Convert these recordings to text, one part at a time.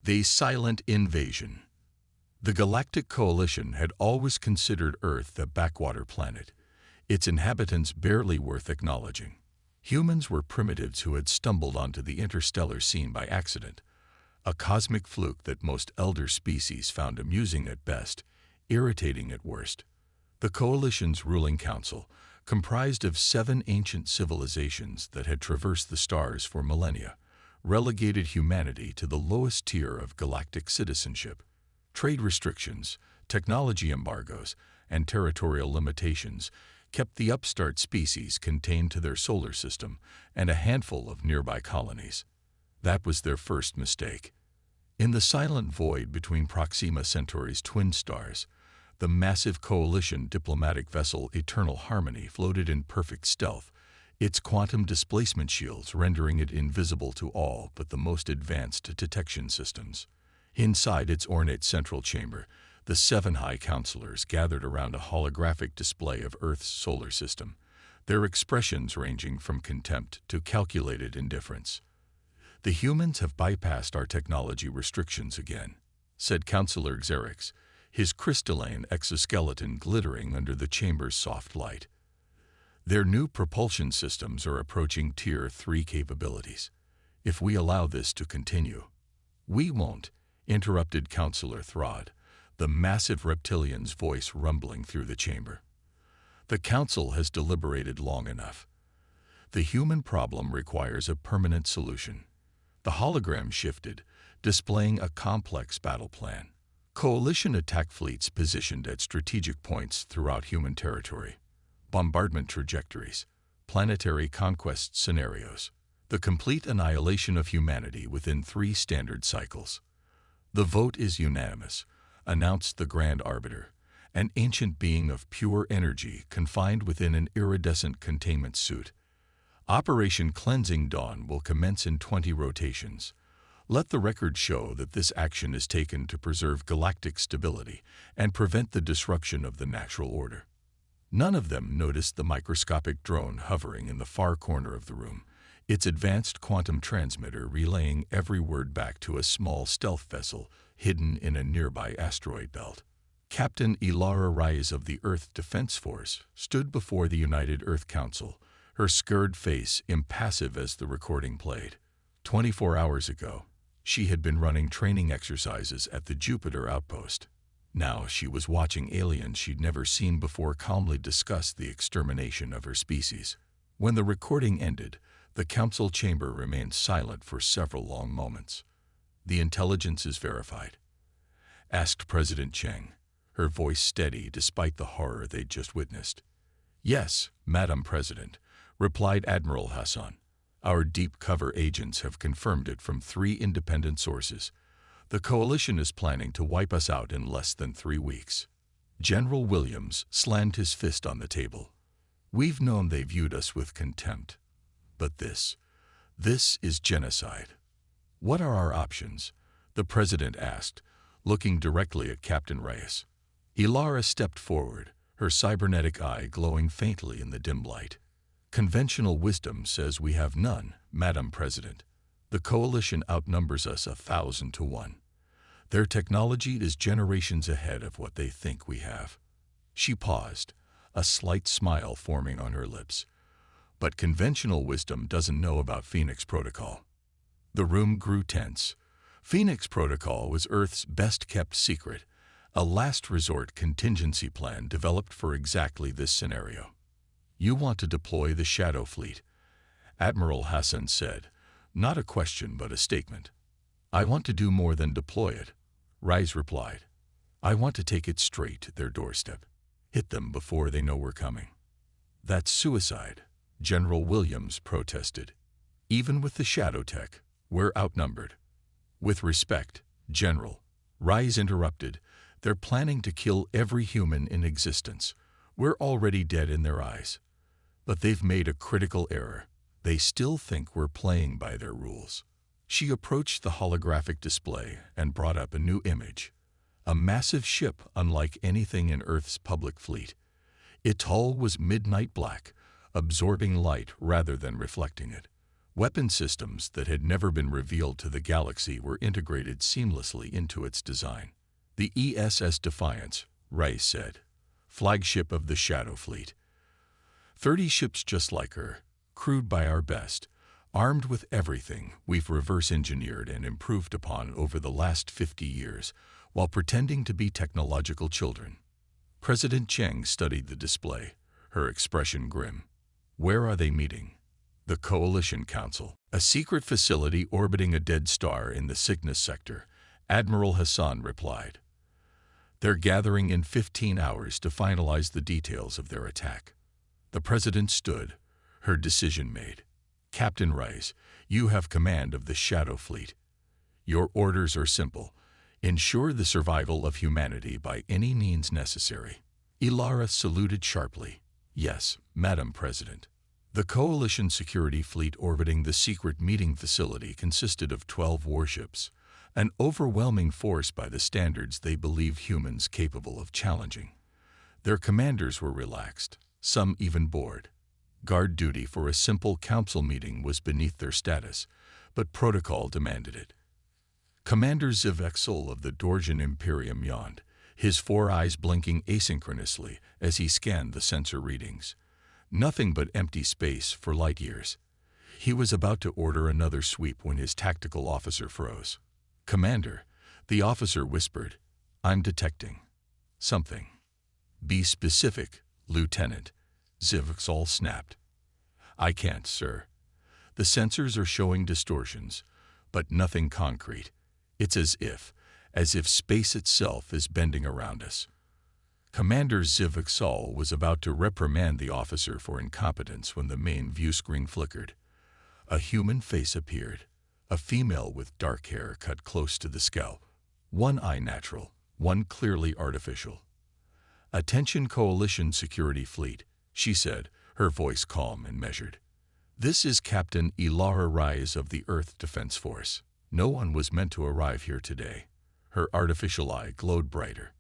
The silent invasion. The Galactic Coalition had always considered Earth a backwater planet, its inhabitants barely worth acknowledging. Humans were primitives who had stumbled onto the interstellar scene by accident, a cosmic fluke that most elder species found amusing at best, irritating at worst. The Coalition's ruling council, comprised of 7 ancient civilizations that had traversed the stars for millennia, relegated humanity to the lowest tier of galactic citizenship. Trade restrictions, technology embargoes, and territorial limitations kept the upstart species contained to their solar system and a handful of nearby colonies. That was their first mistake. In the silent void between Proxima Centauri's twin stars, the massive Coalition diplomatic vessel Eternal Harmony floated in perfect stealth, its quantum displacement shields rendering it invisible to all but the most advanced detection systems. Inside its ornate central chamber, the 7 High Counselors gathered around a holographic display of Earth's solar system, their expressions ranging from contempt to calculated indifference. "The humans have bypassed our technology restrictions again," said Counselor Xerix, his crystalline exoskeleton glittering under the chamber's soft light. "Their new propulsion systems are approaching Tier 3 capabilities. If we allow this to continue—" "We won't," interrupted Counselor Throd, the massive reptilian's voice rumbling through the chamber. "The Council has deliberated long enough. The human problem requires a permanent solution." The hologram shifted, displaying a complex battle plan. Coalition attack fleets positioned at strategic points throughout human territory. Bombardment trajectories, planetary conquest scenarios, the complete annihilation of humanity within 3 standard cycles. "The vote is unanimous," announced the Grand Arbiter, an ancient being of pure energy confined within an iridescent containment suit. "Operation Cleansing Dawn will commence in 20 rotations. Let the record show that this action is taken to preserve galactic stability and prevent the disruption of the natural order." None of them noticed the microscopic drone hovering in the far corner of the room, its advanced quantum transmitter relaying every word back to a small stealth vessel hidden in a nearby asteroid belt. Captain Ilara Rais of the Earth Defense Force stood before the United Earth Council, her scarred face impassive as the recording played. 24 hours ago, she had been running training exercises at the Jupiter outpost. Now she was watching aliens she'd never seen before calmly discuss the extermination of her species. When the recording ended, the council chamber remained silent for several long moments. "The intelligence is verified?" asked President Cheng, her voice steady despite the horror they'd just witnessed. "Yes, Madam President," replied Admiral Hassan. "Our deep cover agents have confirmed it from 3 independent sources. The Coalition is planning to wipe us out in less than 3 weeks." General Williams slammed his fist on the table. "We've known they viewed us with contempt. But this is genocide." "What are our options?" the President asked, looking directly at Captain Reyes. Ilara stepped forward, her cybernetic eye glowing faintly in the dim light. "Conventional wisdom says we have none, Madam President. The Coalition outnumbers us 1,000 to 1. Their technology is generations ahead of what they think we have." She paused, a slight smile forming on her lips. "But conventional wisdom doesn't know about Phoenix Protocol." The room grew tense. Phoenix Protocol was Earth's best-kept secret, a last-resort contingency plan developed for exactly this scenario. "You want to deploy the Shadow Fleet," Admiral Hassan said, not a question but a statement. "I want to do more than deploy it," Rise replied. "I want to take it straight to their doorstep, hit them before they know we're coming." "That's suicide," General Williams protested. "Even with the shadow tech, we're outnumbered." "With respect, General," Rise interrupted, "they're planning to kill every human in existence. We're already dead in their eyes. But they've made a critical error. They still think we're playing by their rules." She approached the holographic display and brought up a new image. A massive ship unlike anything in Earth's public fleet. Its hull was midnight black, absorbing light rather than reflecting it. Weapon systems that had never been revealed to the galaxy were integrated seamlessly into its design. The ESS Defiance, Rice said, flagship of the Shadow Fleet. 30 ships just like her, crewed by our best, armed with everything we've reverse-engineered and improved upon over the last 50 years, while pretending to be technological children. President Cheng studied the display, her expression grim. Where are they meeting? The Coalition Council, a secret facility orbiting a dead star in the Cygnus sector, Admiral Hassan replied. They're gathering in 15 hours to finalize the details of their attack. The president stood, her decision made. Captain Rice, you have command of the Shadow Fleet. Your orders are simple. Ensure the survival of humanity by any means necessary. Ilara saluted sharply. Yes, Madam President. The Coalition security fleet orbiting the secret meeting facility consisted of 12 warships, an overwhelming force by the standards they believe humans capable of challenging. Their commanders were relaxed, some even bored. Guard duty for a simple council meeting was beneath their status, but protocol demanded it. Commander Zivexol of the Dorjan Imperium yawned, his 4 eyes blinking asynchronously as he scanned the sensor readings. Nothing but empty space for light years. He was about to order another sweep when his tactical officer froze. Commander, the officer whispered, I'm detecting something. Be specific, Lieutenant, Zivexol snapped. I can't, sir. The sensors are showing distortions, but nothing concrete. It's as if space itself is bending around us. Commander Zivexol was about to reprimand the officer for incompetence when the main view screen flickered. A human face appeared, a female with dark hair cut close to the scalp, one eye natural, one clearly artificial. Attention Coalition Security Fleet, she said, her voice calm and measured. This is Captain Ilara Rise of the Earth Defense Force. No one was meant to arrive here today. Her artificial eye glowed brighter.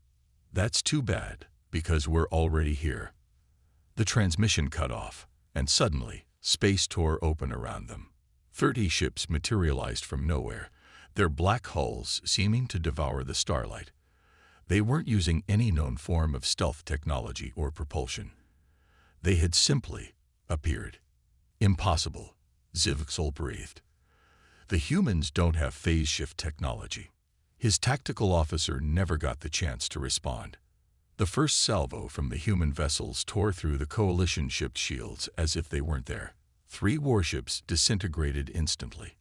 That's too bad, because we're already here. The transmission cut off, and suddenly, space tore open around them. 30 ships materialized from nowhere, their black hulls seeming to devour the starlight. They weren't using any known form of stealth technology or propulsion. They had simply appeared. Impossible, Zivexol breathed. The humans don't have phase shift technology. His tactical officer never got the chance to respond. The first salvo from the human vessels tore through the Coalition ship's shields as if they weren't there. 3 warships disintegrated instantly.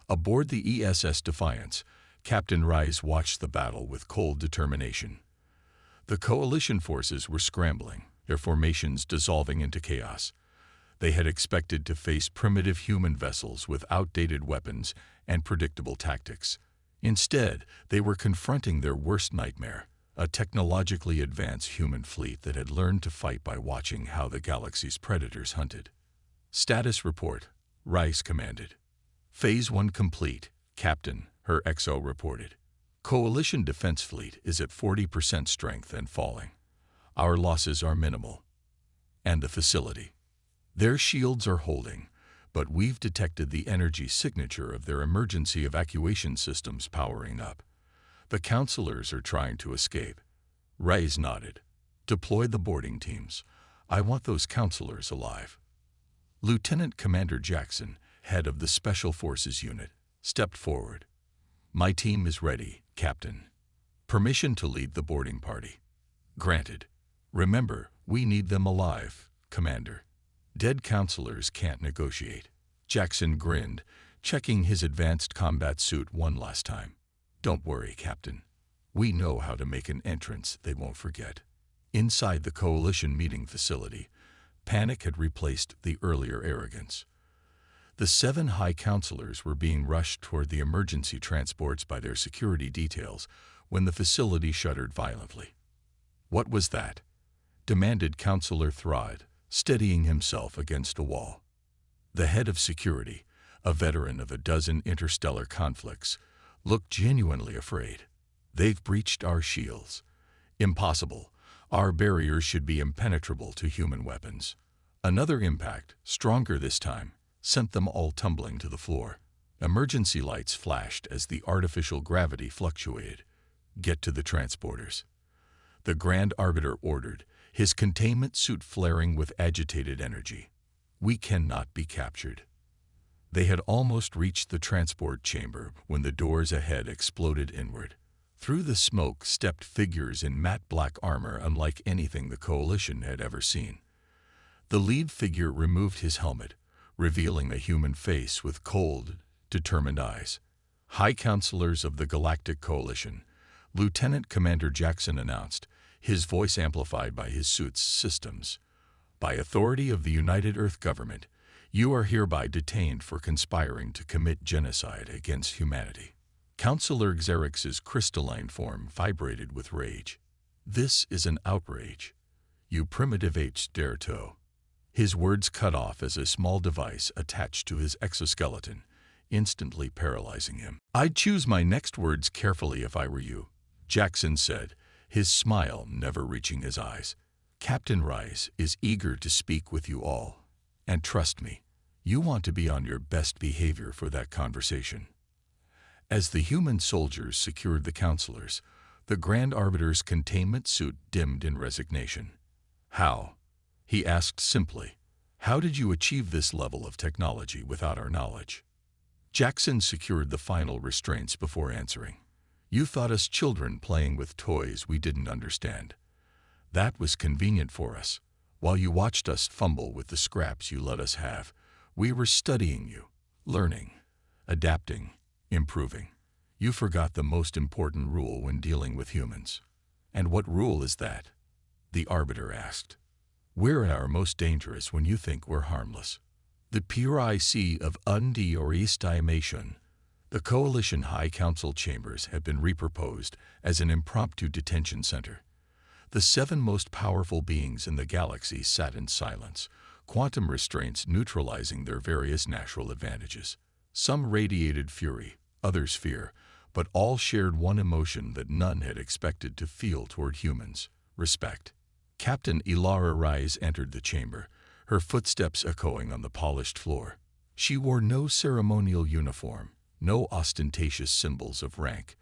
Aboard the ESS Defiance, Captain Rice watched the battle with cold determination. The Coalition forces were scrambling, their formations dissolving into chaos. They had expected to face primitive human vessels with outdated weapons and predictable tactics. Instead, they were confronting their worst nightmare, a technologically advanced human fleet that had learned to fight by watching how the galaxy's predators hunted. Status report, Rice commanded. Phase 1 complete, Captain, her XO reported. Coalition Defense Fleet is at 40% strength and falling. Our losses are minimal. And the facility. Their shields are holding, but we've detected the energy signature of their emergency evacuation systems powering up. The counselors are trying to escape. Rice nodded. Deploy the boarding teams. I want those counselors alive. Lieutenant Commander Jackson, head of the Special Forces Unit, stepped forward. My team is ready, Captain. Permission to lead the boarding party. Granted. Remember, we need them alive, Commander. Dead counselors can't negotiate. Jackson grinned, checking his advanced combat suit one last time. Don't worry, Captain. We know how to make an entrance they won't forget. Inside the Coalition meeting facility, panic had replaced the earlier arrogance. The 7 high counselors were being rushed toward the emergency transports by their security details when the facility shuddered violently. What was that? Demanded Counselor Throd, steadying himself against a wall. The head of security, a veteran of a dozen interstellar conflicts, looked genuinely afraid. They've breached our shields. Impossible. Our barriers should be impenetrable to human weapons. Another impact, stronger this time, sent them all tumbling to the floor. Emergency lights flashed as the artificial gravity fluctuated. "Get to the transporters," the Grand Arbiter ordered, his containment suit flaring with agitated energy. "We cannot be captured." They had almost reached the transport chamber when the doors ahead exploded inward. Through the smoke stepped figures in matte black armor unlike anything the Coalition had ever seen. The lead figure removed his helmet, revealing a human face with cold, determined eyes. "High Counselors of the Galactic Coalition," Lieutenant Commander Jackson announced, his voice amplified by his suit's systems. "By authority of the United Earth Government, you are hereby detained for conspiring to commit genocide against humanity." Counselor Xerx's crystalline form vibrated with rage. "This is an outrage. You primitive apes dare to..." His words cut off as a small device attached to his exoskeleton, instantly paralyzing him. "I'd choose my next words carefully if I were you," Jackson said, his smile never reaching his eyes. "Captain Rice is eager to speak with you all. And trust me, you want to be on your best behavior for that conversation." As the human soldiers secured the counselors, the Grand Arbiter's containment suit dimmed in resignation. "How?" he asked simply. "How did you achieve this level of technology without our knowledge?" Jackson secured the final restraints before answering. "You thought us children playing with toys we didn't understand. That was convenient for us. While you watched us fumble with the scraps you let us have, we were studying you, learning, adapting, improving. You forgot the most important rule when dealing with humans." "And what rule is that?" the Arbiter asked. "We're at our most dangerous when you think we're harmless. The pure IC of undeoristimation." The Coalition High Council chambers have been reproposed as an impromptu detention center. The 7 most powerful beings in the galaxy sat in silence, quantum restraints neutralizing their various natural advantages. Some radiated fury, others fear, but all shared one emotion that none had expected to feel toward humans: respect. Captain Ilara Rise entered the chamber, her footsteps echoing on the polished floor. She wore no ceremonial uniform, no ostentatious symbols of rank,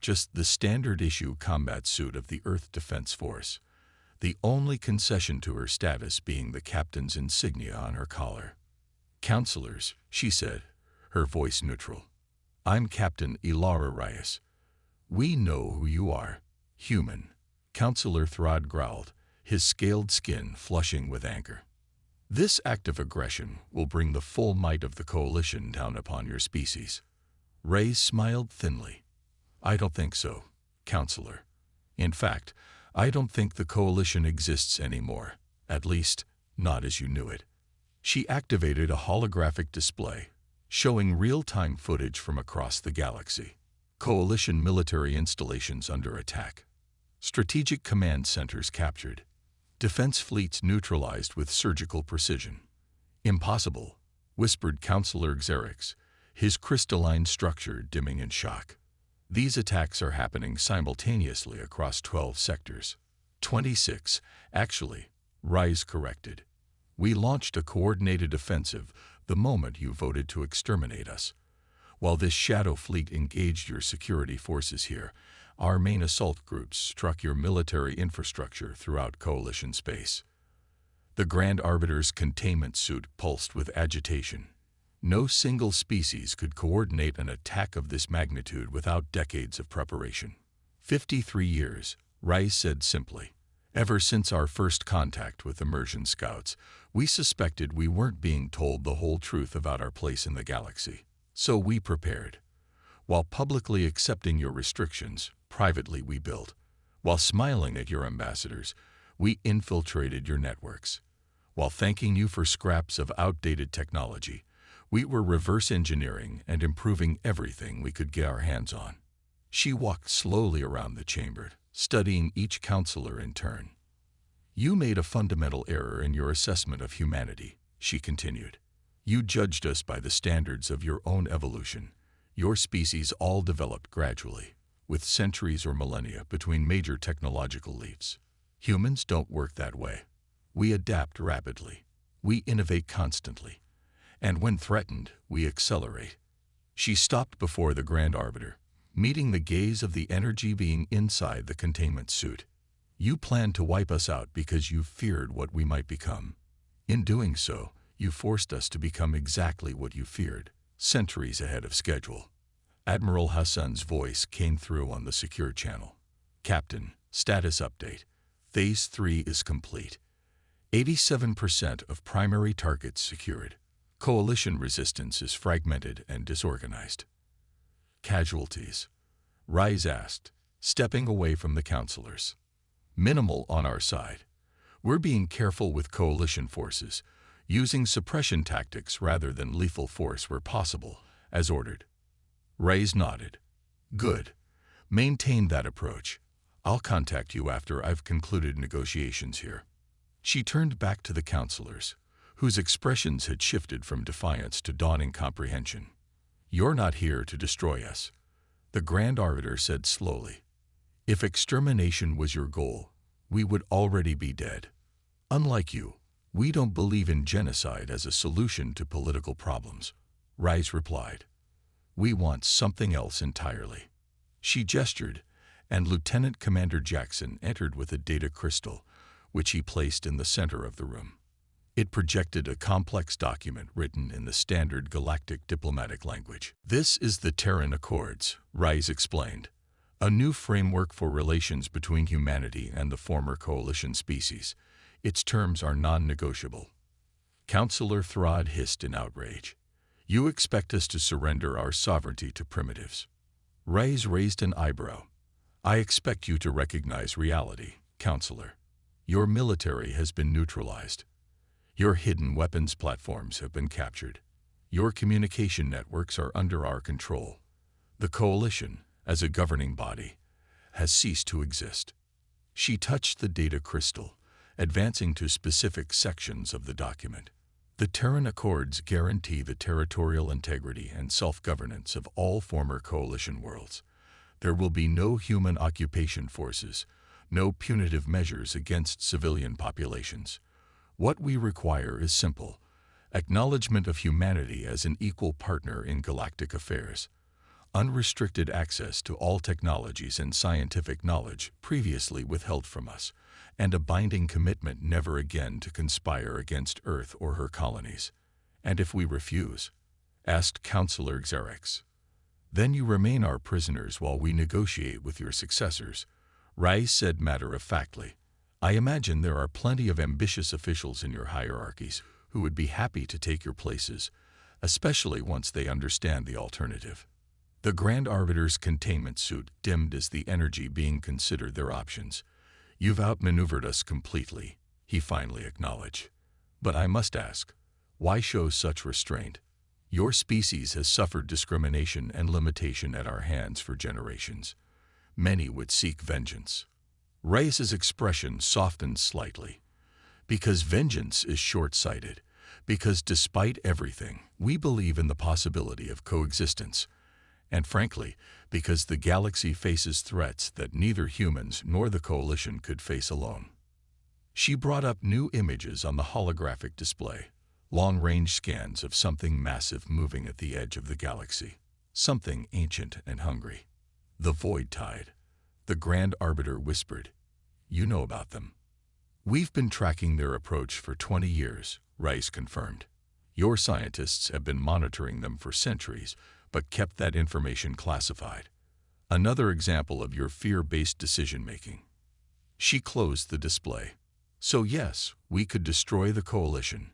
just the standard-issue combat suit of the Earth Defense Force, the only concession to her status being the captain's insignia on her collar. "Counselors," she said, her voice neutral. "I'm Captain Ilara Reyes. We know who you are. Human." Counselor Throd growled, his scaled skin flushing with anger. "This act of aggression will bring the full might of the Coalition down upon your species." Reyes smiled thinly. "I don't think so, Counselor. In fact, I don't think the Coalition exists anymore, at least, not as you knew it." She activated a holographic display, showing real-time footage from across the galaxy. Coalition military installations under attack. Strategic command centers captured. Defense fleets neutralized with surgical precision. "Impossible," whispered Counselor Xerx, his crystalline structure dimming in shock. "These attacks are happening simultaneously across 12 sectors. 26, actually," Rise corrected. "We launched a coordinated offensive the moment you voted to exterminate us. While this shadow fleet engaged your security forces here, our main assault groups struck your military infrastructure throughout Coalition space." The Grand Arbiter's containment suit pulsed with agitation. No single species could coordinate an attack of this magnitude without decades of preparation. 53 years, Rice said simply. "Ever since our first contact with immersion scouts, we suspected we weren't being told the whole truth about our place in the galaxy. So we prepared. While publicly accepting your restrictions, privately we built. While smiling at your ambassadors, we infiltrated your networks. While thanking you for scraps of outdated technology, we were reverse engineering and improving everything we could get our hands on." She walked slowly around the chamber, studying each counselor in turn. "You made a fundamental error in your assessment of humanity," she continued. "You judged us by the standards of your own evolution. Your species all developed gradually, with centuries or millennia between major technological leaps. Humans don't work that way. We adapt rapidly. We innovate constantly. And when threatened, we accelerate. She stopped before the Grand Arbiter, meeting the gaze of the energy being inside the containment suit. You planned to wipe us out because you feared what we might become. In doing so, you forced us to become exactly what you feared, centuries ahead of schedule. Admiral Hassan's voice came through on the secure channel. Captain, status update. Phase 3 is complete. 87% of primary targets secured. Coalition resistance is fragmented and disorganized. Casualties? Rise asked, stepping away from the counselors. Minimal on our side. We're being careful with coalition forces, using suppression tactics rather than lethal force where possible, as ordered. Rise nodded. Good. Maintain that approach. I'll contact you after I've concluded negotiations here. She turned back to the counselors, whose expressions had shifted from defiance to dawning comprehension. You're not here to destroy us, the Grand Arbiter said slowly. If extermination was your goal, we would already be dead. Unlike you, we don't believe in genocide as a solution to political problems, Rise replied. We want something else entirely. She gestured, and Lieutenant Commander Jackson entered with a data crystal, which he placed in the center of the room. It projected a complex document written in the standard galactic diplomatic language. This is the Terran Accords, Rise explained, a new framework for relations between humanity and the former coalition species. Its terms are non-negotiable. Counselor Throd hissed in outrage. You expect us to surrender our sovereignty to primitives? Rise raised an eyebrow. I expect you to recognize reality, Counselor. Your military has been neutralized. Your hidden weapons platforms have been captured. Your communication networks are under our control. The Coalition, as a governing body, has ceased to exist. She touched the data crystal, advancing to specific sections of the document. The Terran Accords guarantee the territorial integrity and self-governance of all former Coalition worlds. There will be no human occupation forces, no punitive measures against civilian populations. What we require is simple: acknowledgement of humanity as an equal partner in galactic affairs, unrestricted access to all technologies and scientific knowledge previously withheld from us, and a binding commitment never again to conspire against Earth or her colonies. And if we refuse? Asked Counselor Xerix. Then you remain our prisoners while we negotiate with your successors, Rais said matter-of-factly. I imagine there are plenty of ambitious officials in your hierarchies who would be happy to take your places, especially once they understand the alternative. The Grand Arbiter's containment suit dimmed as the energy being considered their options. You've outmaneuvered us completely, he finally acknowledged. But I must ask, why show such restraint? Your species has suffered discrimination and limitation at our hands for generations. Many would seek vengeance. Rais's expression softened slightly. Because vengeance is short-sighted. Because despite everything, we believe in the possibility of coexistence. And frankly, because the galaxy faces threats that neither humans nor the Coalition could face alone. She brought up new images on the holographic display, long-range scans of something massive moving at the edge of the galaxy, something ancient and hungry. The Void Tide, the Grand Arbiter whispered. You know about them. We've been tracking their approach for 20 years, Rice confirmed. Your scientists have been monitoring them for centuries, but kept that information classified. Another example of your fear-based decision-making. She closed the display. So yes, we could destroy the Coalition.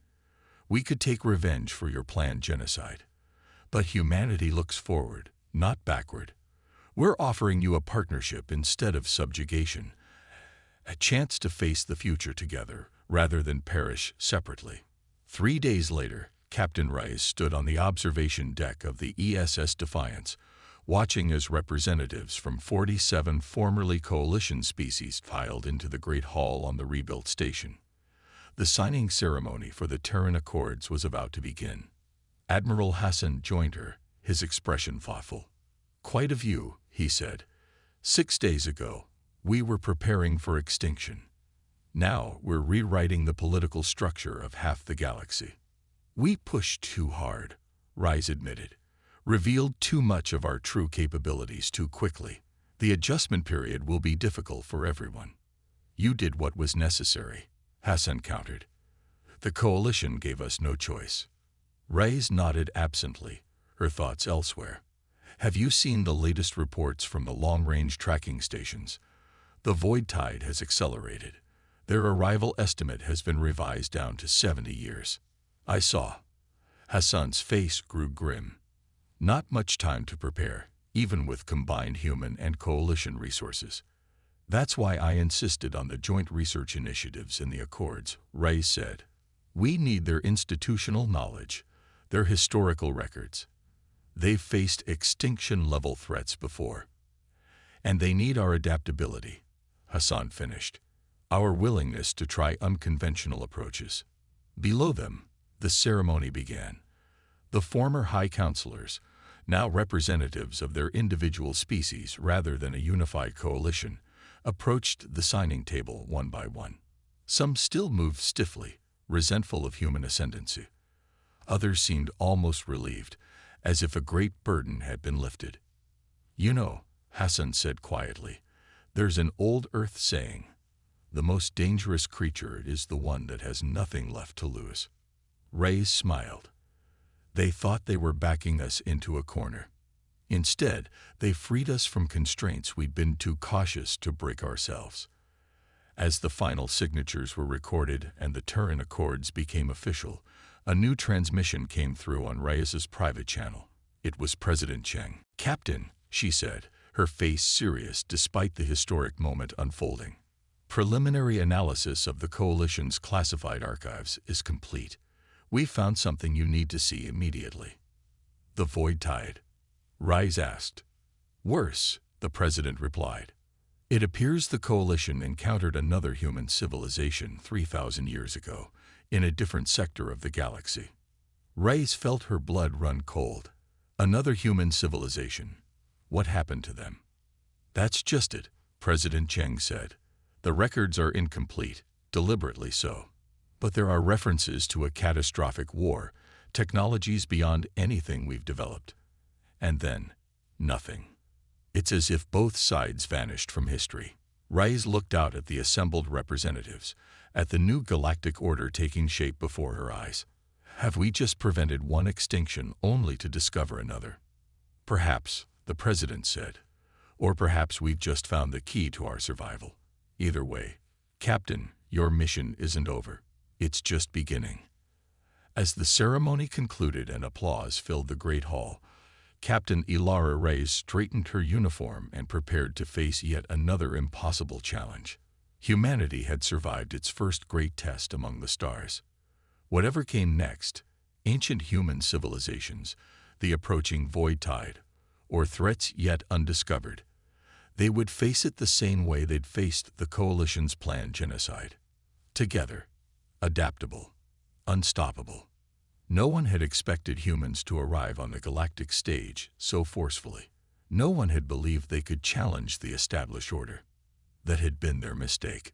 We could take revenge for your planned genocide. But humanity looks forward, not backward. We're offering you a partnership instead of subjugation, a chance to face the future together rather than perish separately. 3 days later, Captain Rice stood on the observation deck of the ESS Defiance, watching as representatives from 47 formerly Coalition species filed into the Great Hall on the rebuilt station. The signing ceremony for the Terran Accords was about to begin. Admiral Hassan joined her, his expression thoughtful. Quite a view, he said. 6 days ago, we were preparing for extinction. Now we're rewriting the political structure of half the galaxy. "We pushed too hard," Rise admitted. "Revealed too much of our true capabilities too quickly. The adjustment period will be difficult for everyone." "You did what was necessary," Hassan countered. "The Coalition gave us no choice." Rise nodded absently, her thoughts elsewhere. "Have you seen the latest reports from the long-range tracking stations? The void tide has accelerated. Their arrival estimate has been revised down to 70 years. "I saw." Hassan's face grew grim. "Not much time to prepare, even with combined human and coalition resources." "That's why I insisted on the joint research initiatives in the Accords," Ray said. "We need their institutional knowledge, their historical records. They've faced extinction-level threats before. And they need our adaptability," Hassan finished. "Our willingness to try unconventional approaches." Below them, the ceremony began. The former High Counselors, now representatives of their individual species rather than a unified coalition, approached the signing table one by one. Some still moved stiffly, resentful of human ascendancy. Others seemed almost relieved, as if a great burden had been lifted. "You know," Hassan said quietly, "there's an old Earth saying, the most dangerous creature is the one that has nothing left to lose." Ray smiled. "They thought they were backing us into a corner. Instead, they freed us from constraints we'd been too cautious to break ourselves." As the final signatures were recorded and the Turin Accords became official, a new transmission came through on Reyes's private channel. It was President Cheng. "Captain," she said, her face serious despite the historic moment unfolding. "Preliminary analysis of the Coalition's classified archives is complete. We've found something you need to see immediately." "The void tide?" Rise asked. "Worse," the President replied. "It appears the Coalition encountered another human civilization 3,000 years ago, in a different sector of the galaxy." Rise felt her blood run cold. Another human civilization. What happened to them? "That's just it," President Cheng said. "The records are incomplete, deliberately so. But there are references to a catastrophic war, technologies beyond anything we've developed. And then, nothing. It's as if both sides vanished from history." Rise looked out at the assembled representatives, at the new galactic order taking shape before her eyes. "Have we just prevented one extinction only to discover another?" "Perhaps," the President said. "Or perhaps we've just found the key to our survival. Either way, Captain, your mission isn't over. It's just beginning." As the ceremony concluded and applause filled the Great Hall, Captain Ilara Reyes straightened her uniform and prepared to face yet another impossible challenge. Humanity had survived its first great test among the stars. Whatever came next, ancient human civilizations, the approaching void tide, or threats yet undiscovered, they would face it the same way they'd faced the Coalition's planned genocide. Together, adaptable, unstoppable. No one had expected humans to arrive on the galactic stage so forcefully. No one had believed they could challenge the established order. That had been their mistake.